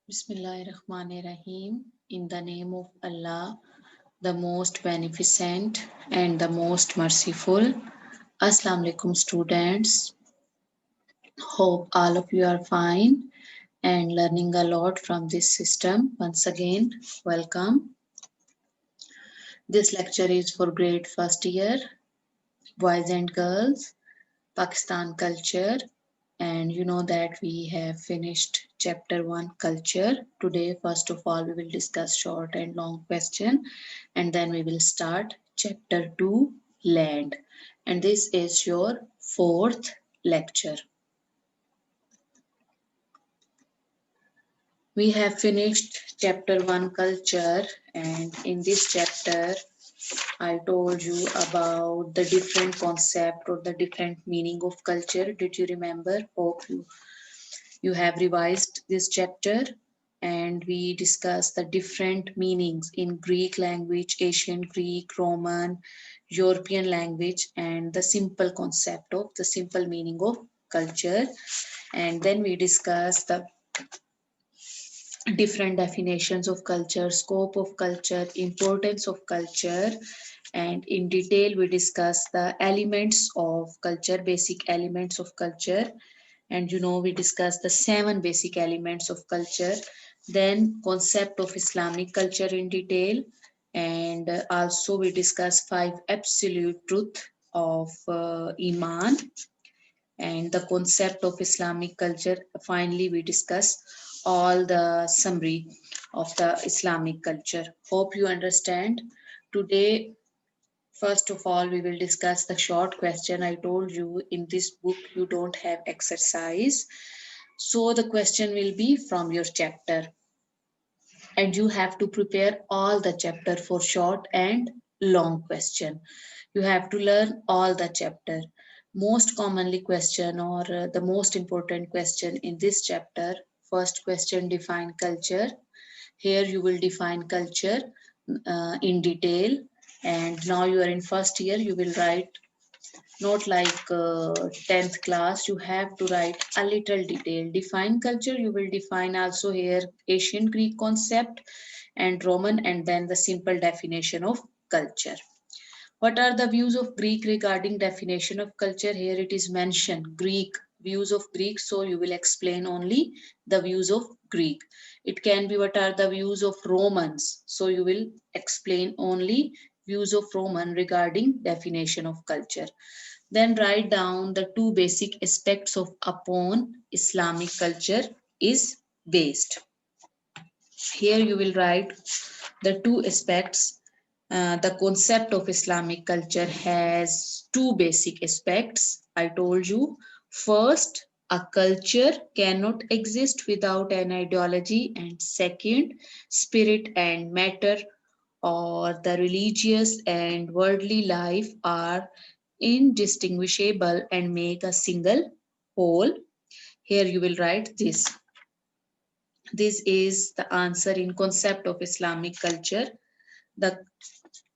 Bismillahirrahmanirrahim. In the name of Allah, the most beneficent and the most merciful. Assalamu alaikum, students. Hope all of you are fine and learning a lot from this system. Once again, welcome. This lecture is for grade first year, boys and girls, Pakistan culture, and you know that we have finished chapter 1 culture. Today first of all we will discuss short and long question, and then we will start chapter 2 land, and this is your fourth lecture. We have finished chapter 1 culture, and in this chapter I told you about the different concept or the different meaning of culture. Did you remember? Hope you have revised this chapter, and we discussed the different meanings in Greek language, Ancient Greek, Roman, European language, and the simple concept of the simple meaning of culture. And then we discussed the different definitions of culture, scope of culture, importance of culture, and in detail we discuss the elements of culture, basic elements of culture. And you know we discussed the 7 basic elements of culture, then concept of Islamic culture in detail, and also we discussed 5 absolute truth of Iman and the concept of Islamic culture. Finally, we discuss all the summary of the Islamic culture. Hope you understand. Today, first of all, we will discuss the short question. I told you in this book you don't have exercise. So the question will be from your chapter, and you have to prepare all the chapter for short and long question. You have to learn all the chapter. Most commonly question or the most important question in this chapter, first question, define culture. Here you will define culture in detail, and now you are in first year, you will write not like 10th class. You have to write a little detail. Define culture, you will define also here Ancient Greek concept and Roman, and then the simple definition of culture. What are the views of Greek regarding definition of culture? Here it is mentioned Greek, views of Greek, so you will explain only the views of Greek. It can be what are the views of Romans, so you will explain only views of Roman regarding definition of culture. Then write down the 2 basic aspects of upon Islamic culture is based. Here you will write the 2 aspects. The concept of Islamic culture has 2 basic aspects. I told you. First, a culture cannot exist without an ideology, and second, spirit and matter or the religious and worldly life are indistinguishable and make a single whole. Here you will write this. This is the answer in concept of Islamic culture. The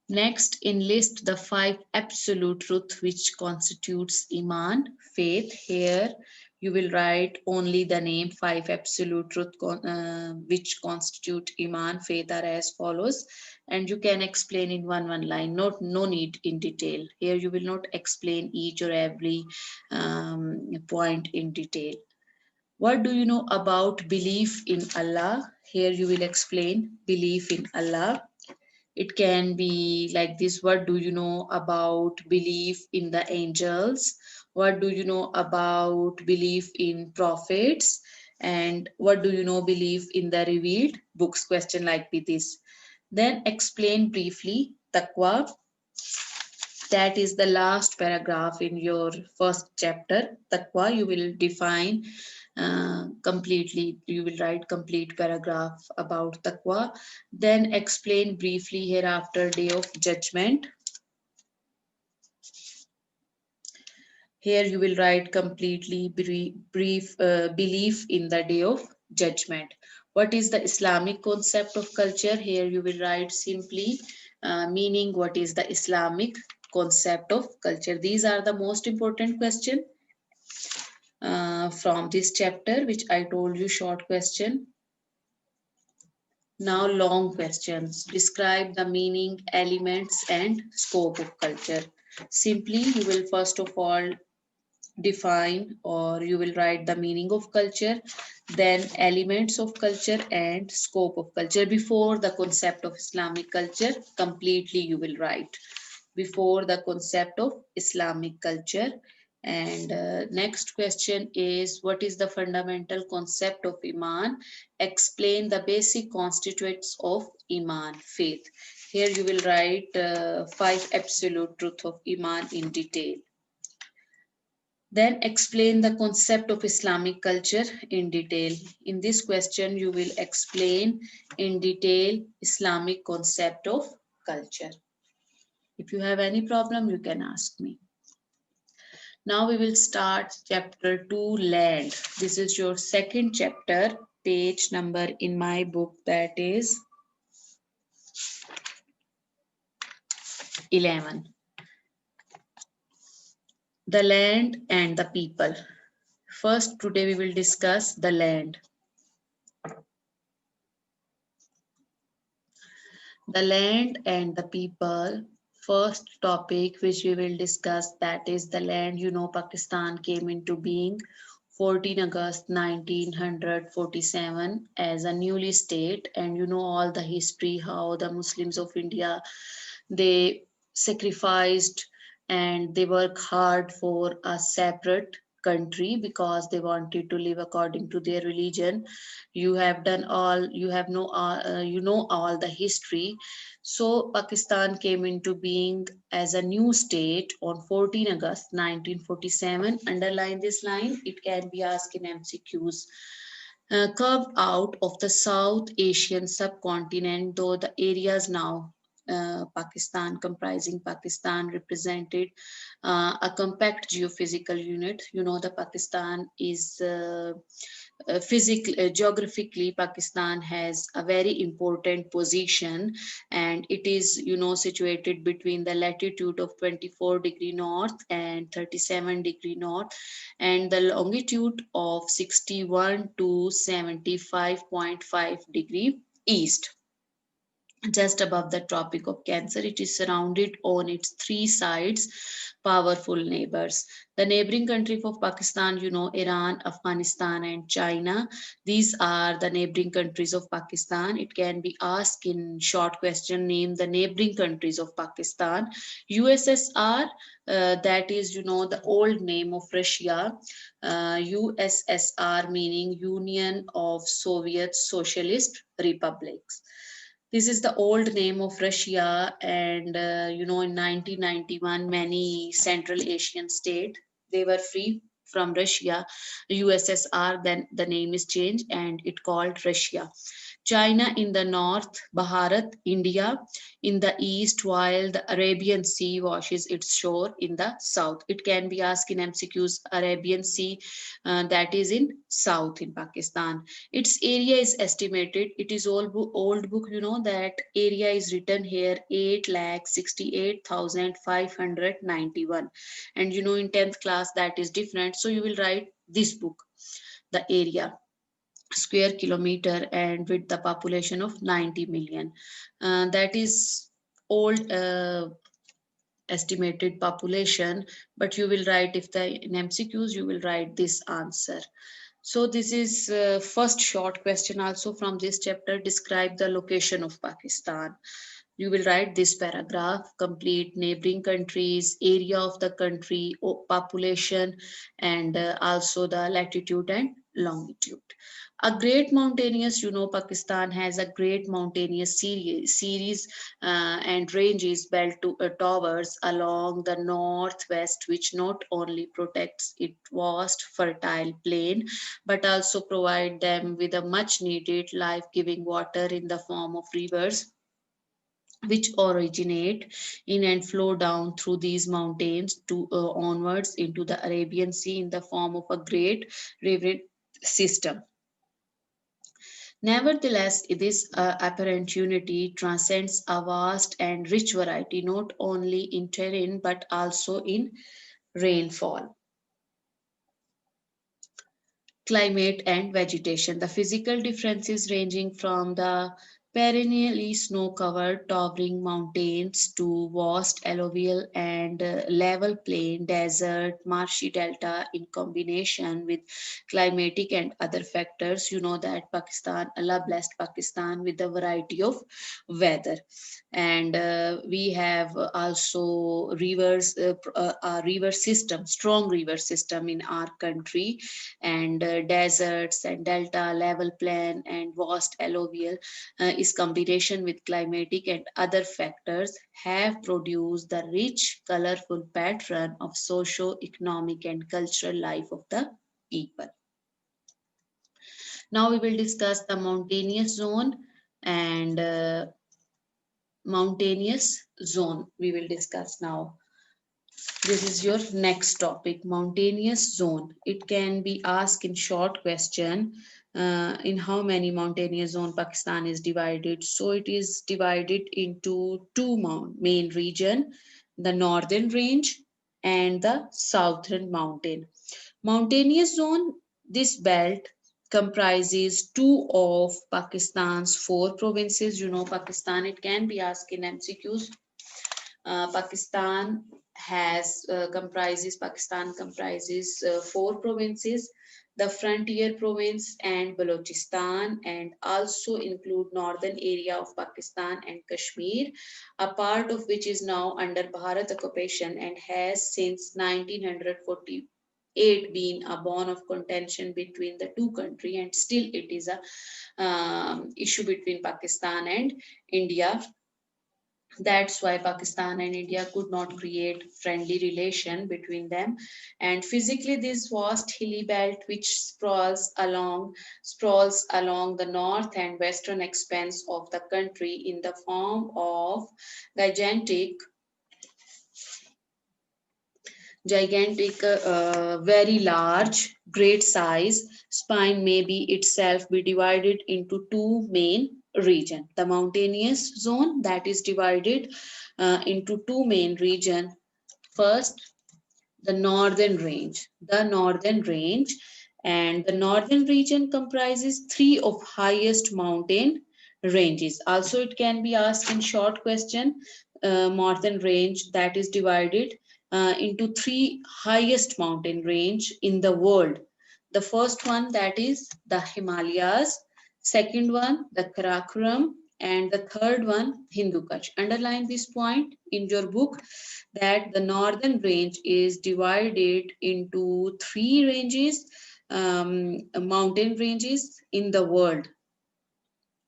next enlist the 5 absolute truth which constitutes Iman, faith. Here you will write only the name 5 absolute truth which constitute Iman, faith are as follows, and you can explain in one line. No need in detail. Here you will not explain each or every point in detail. What do you know about belief in Allah? Here you will explain belief in Allah. It can be like this. What do you know about belief in the angels? What do you know about belief in prophets? And what do you know belief in the revealed books? Question like this. Then explain briefly taqwa. That is the last paragraph in your first chapter. Taqwa, you will define completely, you will write complete paragraph about taqwa. Then explain briefly hereafter day of judgment. Here you will write completely brief belief in the day of judgment. What is the Islamic concept of culture? Here you will write simply meaning what is the Islamic concept of culture. These are the most important question from this chapter which I told you short question. Now long questions. Describe the meaning, elements and scope of culture. Simply, you will first of all define or you will write the meaning of culture, then elements of culture and scope of culture. Before the concept of Islamic culture, completely you will write before the concept of Islamic culture. And next question is, what is the fundamental concept of Iman? Explain the basic constituents of Iman, faith. Here you will write five absolute truth of Iman in detail. Then explain the concept of Islamic culture in detail. In this question, you will explain in detail Islamic concept of culture. If you have any problem, you can ask me. Now we will start chapter 2, land. This is your second chapter, page number in my book, that is 11. The land and the people. First, today we will discuss the land. The land and the people. First topic which we will discuss, that is the land. You know, Pakistan came into being 14 August 1947 as a newly state, and you know all the history, how the Muslims of India, they sacrificed and they work hard for a separate country because they wanted to live according to their religion. You have done all, you have know you know all the history. So Pakistan came into being as a new state on 14 August 1947. Underline this line, it can be asked in MCQs. Carved out of the South Asian subcontinent, though the areas now Pakistan, comprising Pakistan, represented a compact geophysical unit. You know, the Pakistan is physically, geographically, Pakistan has a very important position, and it is, you know, situated between the latitude of 24-degree north and 37-degree north, and the longitude of 61 to 75.5 degree east, just above the Tropic of Cancer. It is surrounded on its three sides powerful neighbors. The neighboring country of Pakistan, you know, Iran, Afghanistan, and China. These are the neighboring countries of Pakistan. It can be asked in short question, name the neighboring countries of Pakistan. USSR, that is, you know, the old name of Russia. USSR meaning Union of Soviet Socialist Republics. This is the old name of Russia, and you know, in 1991, many Central Asian states, they were free from Russia. USSR, then the name is changed and it called Russia. China in the north, Bharat, India in the east, while the Arabian Sea washes its shore in the south. It can be asked in MCQs, Arabian Sea, that is in south in Pakistan. Its area is estimated, it is old book, you know, that area is written here 8,68,591. And you know, in 10th class that is different. So you will write this book, the area square kilometer, and with the population of 90 million. That is old estimated population, but you will write, if the in MCQs you will write this answer. So this is first short question also from this chapter. Describe the location of Pakistan. You will write this paragraph, complete neighboring countries, area of the country, population, and also the latitude and longitude. A great mountainous, you know, Pakistan has a great mountainous series and ranges built to towers along the northwest, which not only protects its vast fertile plain, but also provide them with a much needed life-giving water in the form of rivers which originate in and flow down through these mountains to onwards into the Arabian Sea in the form of a great river system. Nevertheless, this apparent unity transcends a vast and rich variety, not only in terrain but also in rainfall, climate, and vegetation. The physical differences ranging from the perennially snow-covered towering mountains to vast alluvial and level plain, desert, marshy delta in combination with climatic and other factors. You know that Pakistan, Allah blessed Pakistan with a variety of weather. And we have also rivers, a river system, strong river system in our country, and deserts and delta, level plain and vast alluvial is combination with climatic and other factors have produced the rich, colorful pattern of socio-economic and cultural life of the people. Now we will discuss the mountainous zone and mountainous zone. We will discuss now. This is your next topic, mountainous zone. It can be asked in short question, in how many mountainous zone Pakistan is divided. So it is divided into two main region, the northern range and the southern mountain. Mountainous zone, this belt comprises two of Pakistan's four provinces. You know Pakistan, it can be asked in MCQs. Pakistan comprises four provinces, the frontier province and Balochistan, and also include northern area of Pakistan and Kashmir, a part of which is now under Bharat occupation and has since 1948 been a bone of contention between the two countries, and still it is a issue between Pakistan and India. That's why Pakistan and India could not create friendly relation between them. And physically, this vast hilly belt, which sprawls along the north and western expanse of the country in the form of gigantic very large, great size spine may be itself be divided into two main region. The mountainous zone that is divided into two main region. First, the northern range. And the northern region comprises three of highest mountain ranges. Also, it can be asked in short question, northern range that is divided into three highest mountain range in the world. The first one that is the Himalayas, second one the Karakoram, and the third one Hindu Kush. Underline this point in your book that the northern range is divided into three ranges, mountain ranges in the world.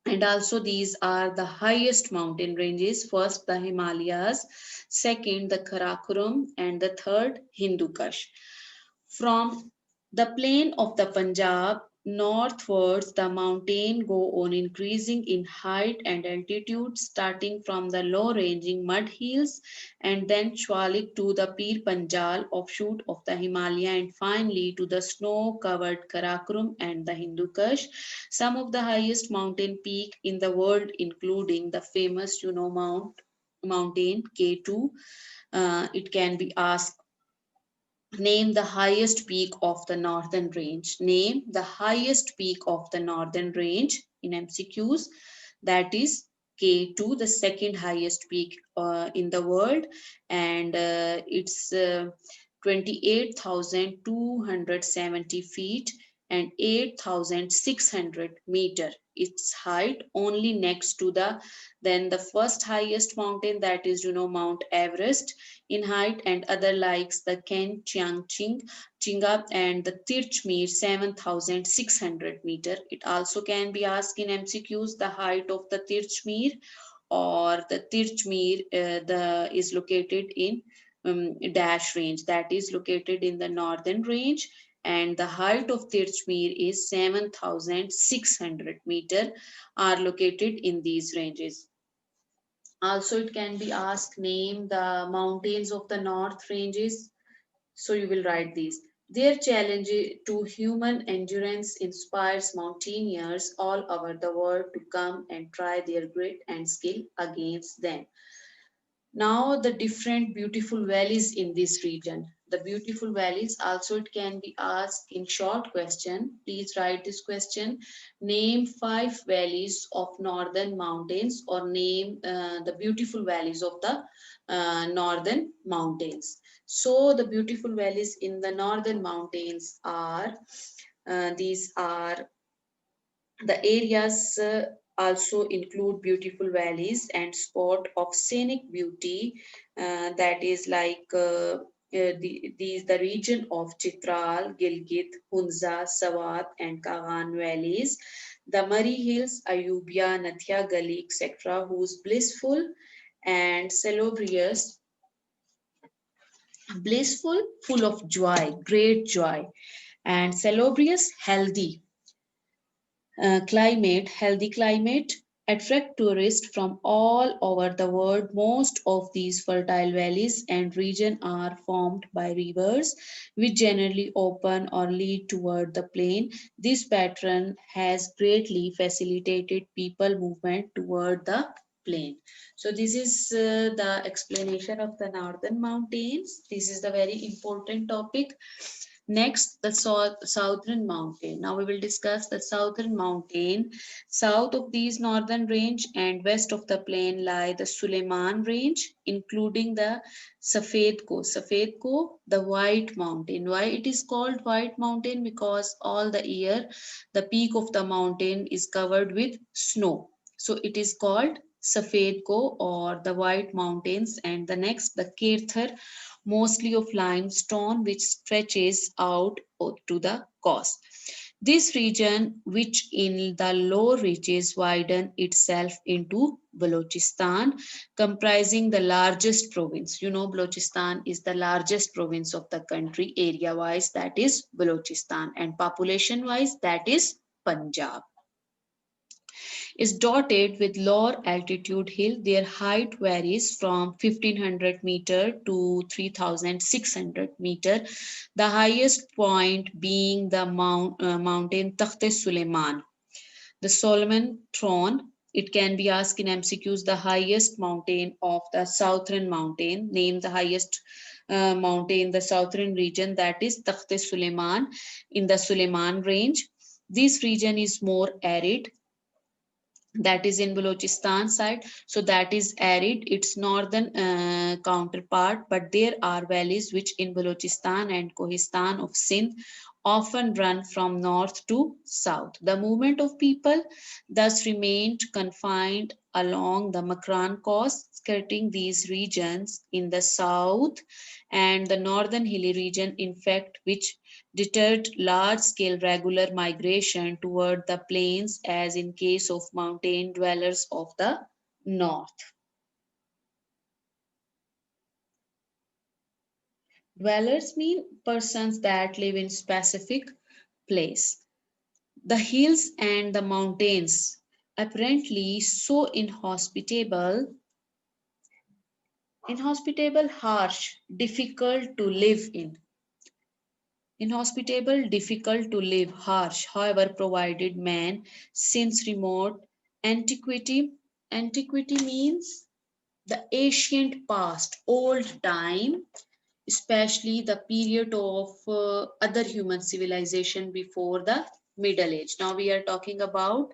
And also these are the highest mountain ranges. First the Himalayas, second the Karakoram, and the third Hindu Kush. From the plain of the Punjab northwards, the mountain go on increasing in height and altitude, starting from the low-ranging mud hills and then swelling to the Pir Panjal offshoot of the Himalaya, and finally to the snow-covered Karakoram and the Hindu Kush. Some of the highest mountain peak in the world, including the famous, mountain K2. It can be asked, name the highest peak of the northern range. Name the highest peak of the northern range in MCQs. That is K2, the second highest peak in the world, and it's 28,270 feet and 8,600 meter. Its height only next to the first highest mountain, that is Mount Everest in height, and other likes the Ken Chiang Chinga and the Tirchmere 7,600 meter. It also can be asked in MCQs the height of the Tirchmere, or the Tirchmere is located in dash range, that is located in the northern range, and the height of Tirchmere is 7,600 meter, are located in these ranges. Also, it can be asked, name the mountains of the north ranges. So you will write these. Their challenge to human endurance inspires mountaineers all over the world to come and try their grit and skill against them. Now the different beautiful valleys in this region. The beautiful valleys. Also, it can be asked in short question. Please write this question. Name 5 valleys of northern mountains, or name the beautiful valleys of the northern mountains. So the beautiful valleys in the northern mountains are, these are the areas, also include beautiful valleys and spot of scenic beauty, that is like the region of Chitral, Gilgit, Hunza, Swat and Kagan valleys, the Murray Hills, Ayubia, Nathia Gully, etc., whose blissful, full of joy, great joy, and salubrious, healthy climate, attract tourists from all over the world. Most of these fertile valleys and region are formed by rivers, which generally open or lead toward the plain. This pattern has greatly facilitated people movement toward the plain. So this is the explanation of the northern mountains. This is the very important topic. Next, the southern mountain. Now we will discuss the southern mountain. South of these northern range and west of the plain lie the Suleiman range, including the Safed Ko. Safed Ko, the white mountain. Why it is called white mountain? Because all the year the peak of the mountain is covered with snow. So it is called Safed Ko, or the white mountains. And the next, the Kirthar, mostly of limestone, which stretches out to the coast. This region, which in the low ridges widen itself into Balochistan, comprising the largest province. You know, Balochistan is the largest province of the country, area wise, that is Balochistan, and population wise, that is Punjab, is dotted with lower altitude hill. Their height varies from 1500 meter to 3600 meter. The highest point being the mountain Takht Suleiman, the Solomon throne. It can be asked in MCQs, the highest mountain of the southern mountain. Name the highest mountain in the southern region, that is Takht Suleiman in the Suleiman range. This region is more arid, that is in Balochistan side, so that is arid, its northern counterpart, but there are valleys which in Balochistan and Kohistan of Sindh often run from north to south. The movement of people thus remained confined along the Makran coast, skirting these regions in the south, and the northern hilly region, in fact, which deterred large-scale regular migration toward the plains, as in case of mountain dwellers of the north. Dwellers mean persons that live in specific place. The hills and the mountains, apparently so inhospitable, harsh, difficult to live in. Inhospitable, difficult to live, harsh, however, provided man since remote antiquity. Antiquity means the ancient past, old time, especially the period of other human civilization before the Middle Age. Now we are talking about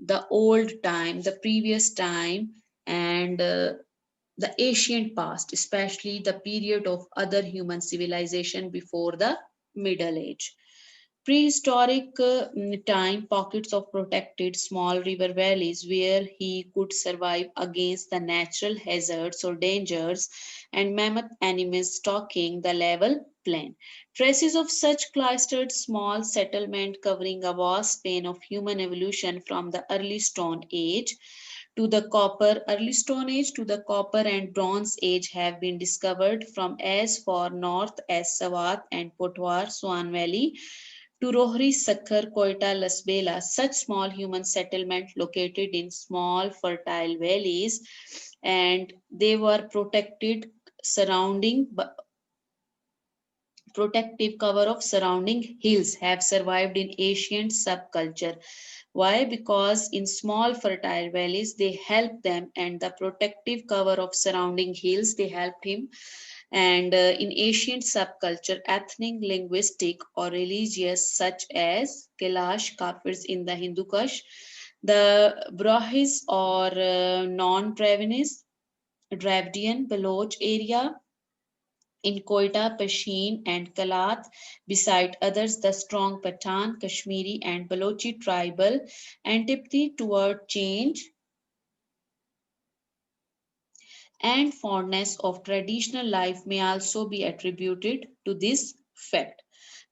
the old time, the previous time, and the ancient past, especially the period of other human civilization before the Middle Age. Prehistoric time, pockets of protected small river valleys where he could survive against the natural hazards or dangers and mammoth enemies stalking the level plain. Traces of such clustered small settlement covering a vast span of human evolution from the early Stone Age to the early Stone Age to the Copper and Bronze Age have been discovered from as far north as Swat and Potwar, Swan Valley, to Rohri, Sakhar, Koita, Lasbela. Such small human settlement located in small fertile valleys, and they were protective cover of surrounding hills, have survived in ancient subculture. Why? Because in small fertile valleys they help them, and the protective cover of surrounding hills they helped him And in ancient subculture, ethnic, linguistic, or religious, such as Kailash Kafirs in the Hindu Kush, the Brahis or non-Dravidian Baloch area in Quetta, Pashin, and Kalat, beside others, the strong Pathan, Kashmiri, and Balochi tribal antipathy toward change and fondness of traditional life may also be attributed to this fact.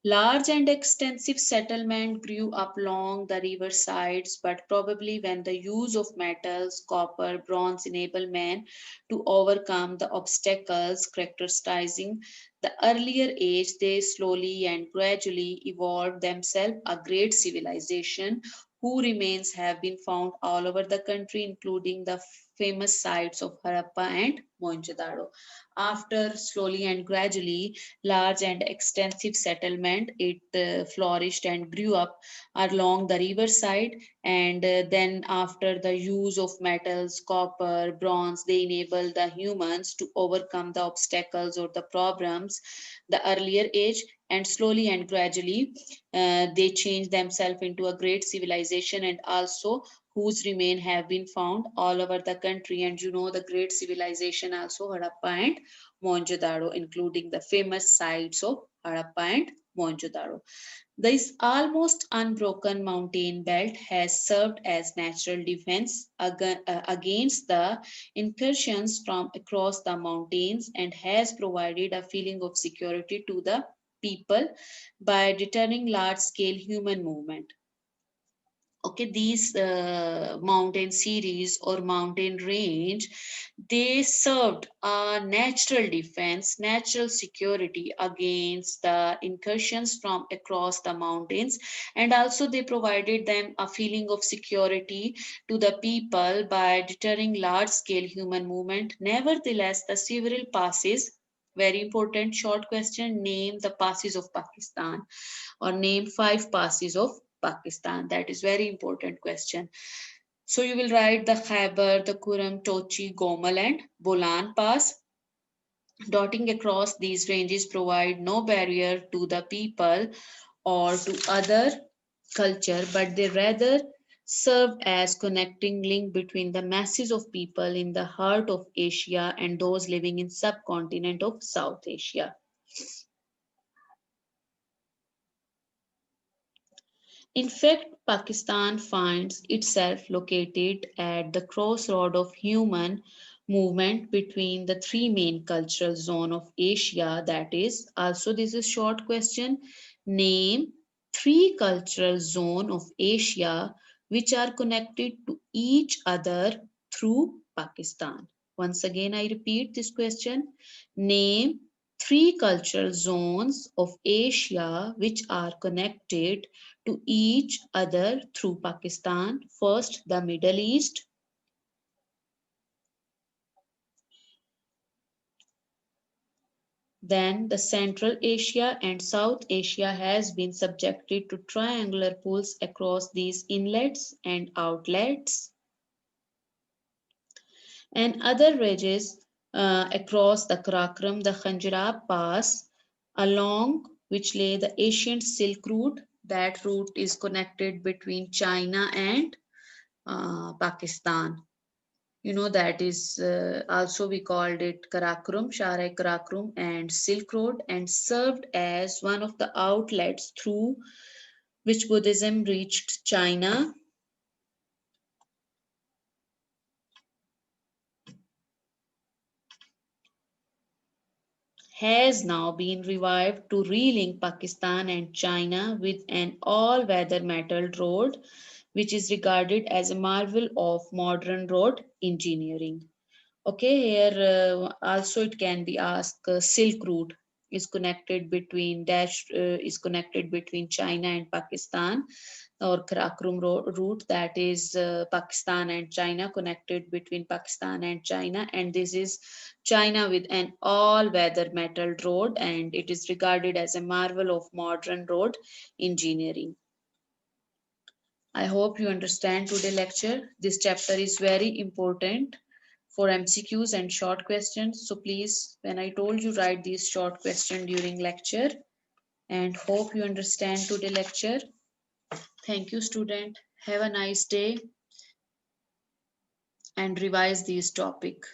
Large and extensive settlement grew up along the river sides, but probably when the use of metals, copper, bronze enabled men to overcome the obstacles characterizing the earlier age, they slowly and gradually evolved themselves a great civilization whose remains have been found all over the country, including the famous sites of Harappa and Mohenjo-daro. After slowly and gradually large and extensive settlement, it flourished and grew up along the riverside. And then, after the use of metals, copper, bronze, they enable the humans to overcome the obstacles or the problems the earlier age. And slowly and gradually, they change themselves into a great civilization, and also whose remain have been found all over the country. And you know the great civilization also Harappa and Mohenjo-daro, including the famous sites of Harappa and Mohenjo-daro. This almost unbroken mountain belt has served as natural defense against the incursions from across the mountains and has provided a feeling of security to the people by deterring large scale human movement. Okay, these mountain series or mountain range, they served a natural defense, natural security against the incursions from across the mountains, and also they provided them a feeling of security to the people by deterring large scale human movement. Nevertheless, the several passes, very important short question, name the passes of Pakistan, or name 5 passes of Pakistan. That is very important question. So you will write the Khyber, the Kuram, Tochi, Gomal, and Bolan Pass. Dotting across these ranges provide no barrier to the people or to other culture, but they rather serve as connecting link between the masses of people in the heart of Asia and those living in subcontinent of South Asia. In fact, Pakistan finds itself located at the crossroad of human movement between the three main cultural zones of Asia. That is, also this is short question. Name three cultural zones of Asia which are connected to each other through Pakistan. Once again, I repeat this question. Name three cultural zones of Asia which are connected to each other through Pakistan. First, the Middle East, then the Central Asia and South Asia has been subjected to triangular pulls across these inlets and outlets, and other ridges across the Karakoram, the Khanjarab Pass, along which lay the ancient Silk Route. That route is connected between China and Pakistan. You know, that is also we called it Karakoram, Sharai Karakoram and Silk Road, and served as one of the outlets through which Buddhism reached China. Has now been revived to relink Pakistan and China with an all-weather metal road, which is regarded as a marvel of modern road engineering. Okay, here also it can be asked Silk Route is connected between China and Pakistan, or Karakoram route, that is Pakistan and China, connected between Pakistan and China, and this is China with an all-weather metal road, and it is regarded as a marvel of modern road engineering. I hope you understand today's lecture. This chapter is very important for MCQs and short questions. So please, when I told you, write these short questions during lecture, and hope you understand today lecture. Thank you, student. Have a nice day and revise these topic.